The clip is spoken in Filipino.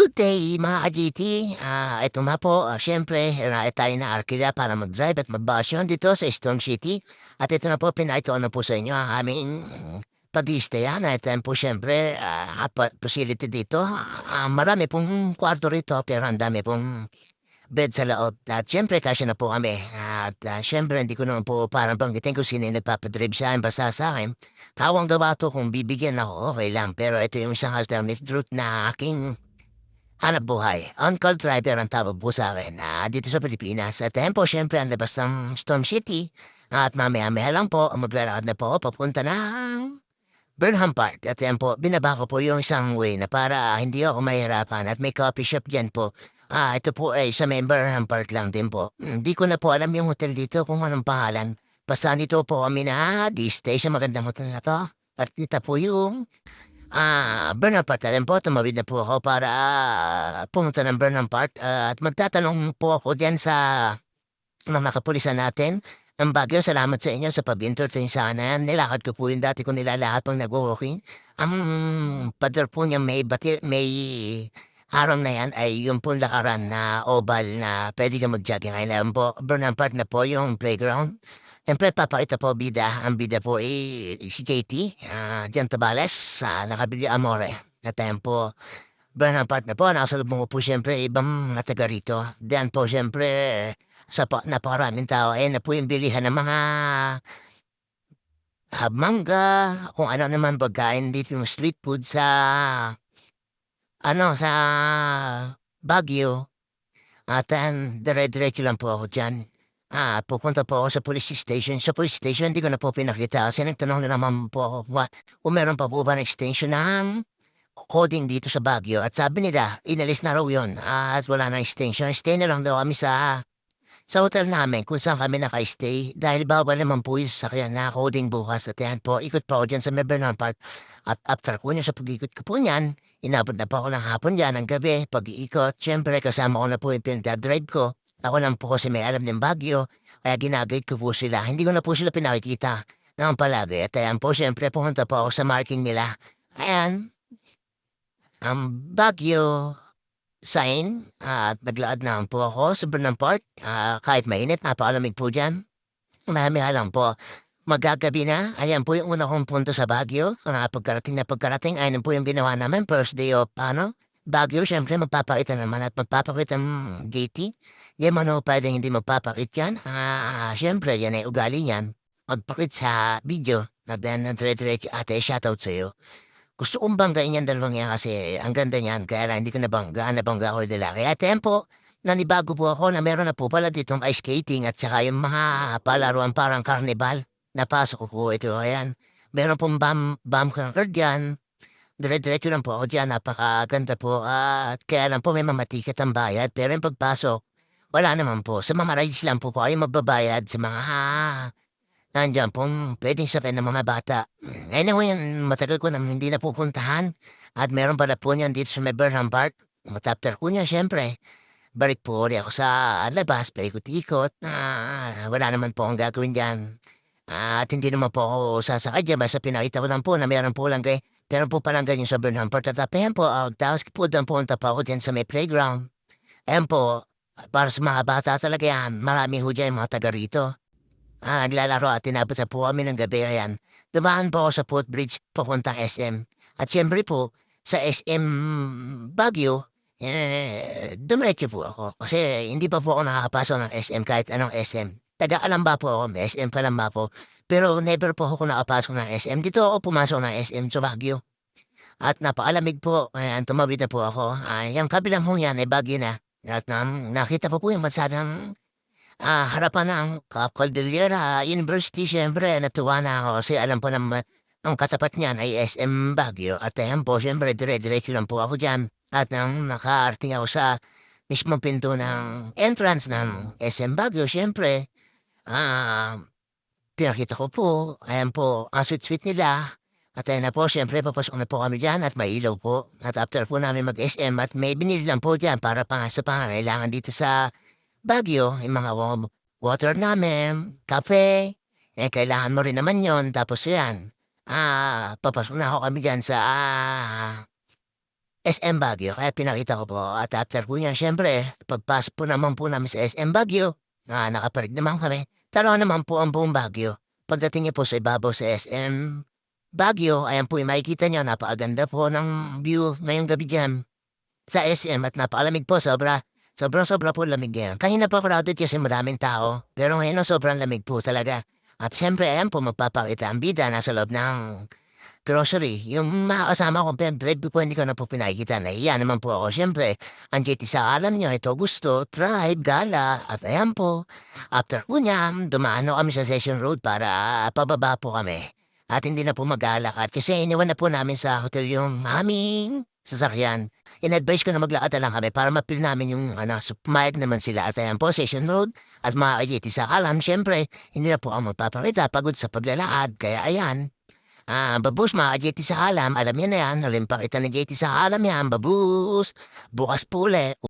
Good day mga ka-GT. Ito nga po, siyempre tayo na arkila para mag-drive at magbakasyon dito sa Storm City. At ito na po, pinakita ko na po sa inyo ang aming pag-i-stayan. At yan po siyempre, facility dito. Marami pong kwarto rito pero ang dami pong bed sa loob. At siyempre, kasya na po kami. At siyempre, hindi ko naman po parang banggitin kung sino yung nagpapadrive sa akin, basta sa akin. Tawang gawa to kung bibigyan ako, okay lang. Pero ito yung isang alternate route na aking hanap buhay. On-call driver ang tawag po sa akin dito sa Pilipinas. At ayan po, syempre, ang labas ng Storm City. At mamaya-maya lang po, maglalakad na po ako papunta ng Burnham Park. At ayan po, binaba ko po yung isang way na para hindi ako mahirapan. At may coffee shop dyan po. Ito po ay sa may Burnham Park lang din po. Hindi ko na po alam yung hotel dito kung anong pangalan. Basta nito po kami na di stay sa magandang hotel na to. At kita po yung Burnham Park na rin po. Tumawid na po ako para pumunta ng Burnham Park at magtatanong po ako diyan sa mga kapulisan natin ng Baguio. Salamat sa inyo sa pag-entertain sa akin. Nilakad ko po yung dati ko nilalakad pang nag-walking. Ang pader po niya may harang na yan ay yung pong lakaran na oval na pwede ka mag-jogging. Ngayon po, Burnham Park na po yung playground. Siyempre, papakita po bida. Ang bida po si JT, Jan Tabales, nakabili Amore. Na tempo, Burnham Park na po. Nakasalubong ko po siyempre ibang mga taga rito. Diyan po siyempre, napakaraming tao. Ayan na po yung bilihan ng mga mangga, kung ano naman pagkain dito yung street food sa Baguio. At dire-diretso lang po ako diyan. Pupunta po ako sa police station. Sa police station, hindi ko na po pinakita kasi nagtanong na naman po ako kung meron pa po ba na extension ng coding dito sa Baguio. At sabi nila, inalis na raw yun. At wala na extension. Stay na lang daw kami sa hotel namin kung saan kami naka-stay. Dahil bawal naman po yung sasakyan na coding bukas. At yan po, ikot po ako dyan sa Bernal Park. At after ko niya sa pag-ikot ko po niyan, inabot na po ako ng hapon dyan, ng gabi, pag-iikot. Siyempre, kasama ko na po yung pinagdadrive ko. Ako lang po kasi may alam ng Baguio, kaya ginagayad ko po sila. Hindi ko na po sila pinakikita ng palagi. At ayan po, siyempre, pumunta po ako sa marking nila. Ayan, ang Baguio sign at naglaad naman po ako sa Burnham Park. Kahit mainit, napakalamig po dyan. Marami lang po. Magagabi na, ayan po yung una kong punto sa Baguio. Pagkarating, ayun po yung ginawa namin. First day of, Baguio, syempre magpapakita naman at magpapakita ng JT. Yan man o pwedeng hindi magpapakit yan. Syempre, yan ay ugali niyan. Magpakit sa video. Na then, dire-diretso ate, shoutout sa'yo. Gusto kong banggain yan dalawang yan kasi ang ganda niyan. Kaya lang hindi ko nabangga ako yung lalaki. At yan po, nanibago po ako na meron na po pala ditong ice skating at saka yung mga palaruan parang carnival. Napasok ko po ito. Ayan. Meron pong bam conquer dyan. Dire-diretso lang po ako dyan. Napakaganda po. At kaya lang po may mamatikat ang bayad. Pero yung pagpasok, wala naman po. Sa mga rides lang po kayo magbabayad sa mga nandiyan pong puwedeng sakyan ng mga bata. Anyway, matagal ko naman hindi napupuntahan at meron pala po niyan dito sa may Burnham Park. After ko niyan siyempre, balik po ulit ako sa labas, paikot-ikot. Wala naman po akong gagawin diyan. At hindi naman po ako sasakay diyan basta pinakita ko lang po na meron po palang ganyan sa Burnham Park. At ayan po, tapos po doon punta pa ako diyan sa may playground. Ayan po, para sa mga bata talaga yan, marami ho diyan mga taga rito. Naglalaro at tinapos na po kami ng gabi, ayan. Dumaan po ako sa footbridge papuntang SM. At siyempre po, sa SM Baguio, dumiretso po ako. Kasi hindi pa po ako nakakapasok ng SM kahit anong SM. Taga-Alamba po ako, may SM Kalamba po. Pero never po ako nakapasok ng SM. Dito ako pumasok ng SM sa Baguio. At napakalamig po, ayan, tumawid na po ako. Yung kabilang hong yan ay Baguio na. At nakita po yung bansa ng harapan ng Cordillera University siyempre natuwa na ako kasi alam po naman ang katapat niyan ay SM Baguio at ayan po siyempre dire-diretso lang po ako diyan at nang nakaarating ako sa mismong pinto ng entrance ng SM Baguio siyempre ah, pinakita ko po ayan po ang sweet-sweet nila at ayan na po siyempre papasok na po kami diyan at may ilaw po at after po namin mag-SM at may binili lang po diyan para sa pangangailangan dito sa Baguio, yung mga water namin, kape, kailangan mo rin naman yon tapos yan, papasok na ako kami diyan sa SM Baguio. Kaya pinakita ko po at after po niyan siyempre pagpasok po naman po namin sa SM Baguio, nakaparig naman kami. Tanaw naman po ang buong Baguio. Pagdating niyo po sa ibabaw sa SM Baguio, ayan po yung makikita niyo napakaganda po ng view ngayong gabi diyan sa SM at napakalamig po sobra. Sobrang-sobra po lamig ngayon. Kanina po crowded kasi maraming tao, pero ngayon sobrang lamig po talaga. At siyempre ayan po magpapakita ang bida nasa loob ng grocery. Yung mga kasama kong pendrive po hindi ko na po pinakikita. Nahiya naman po ako. Siyempre, ang JT sa alam niyo, ito gusto, tribe, gala, at ayan po. After po niya, dumaan kami sa Session Road para pababa po kami. At hindi na po mag-alakad kasi iniwan na po namin sa hotel yung aming sasakyan. In-advise ko na maglakad na lang kami para mapil namin yung pumayag naman sila at ayan po, Session Road. At mga JT sa alam, siyempre, hindi na po ako magpapakita pagod sa paglalakad. Kaya ayan, babus mga JT sa alam niyo na yan, nalimpakita ni JT sa alam yan, babus. Bukas po ulit.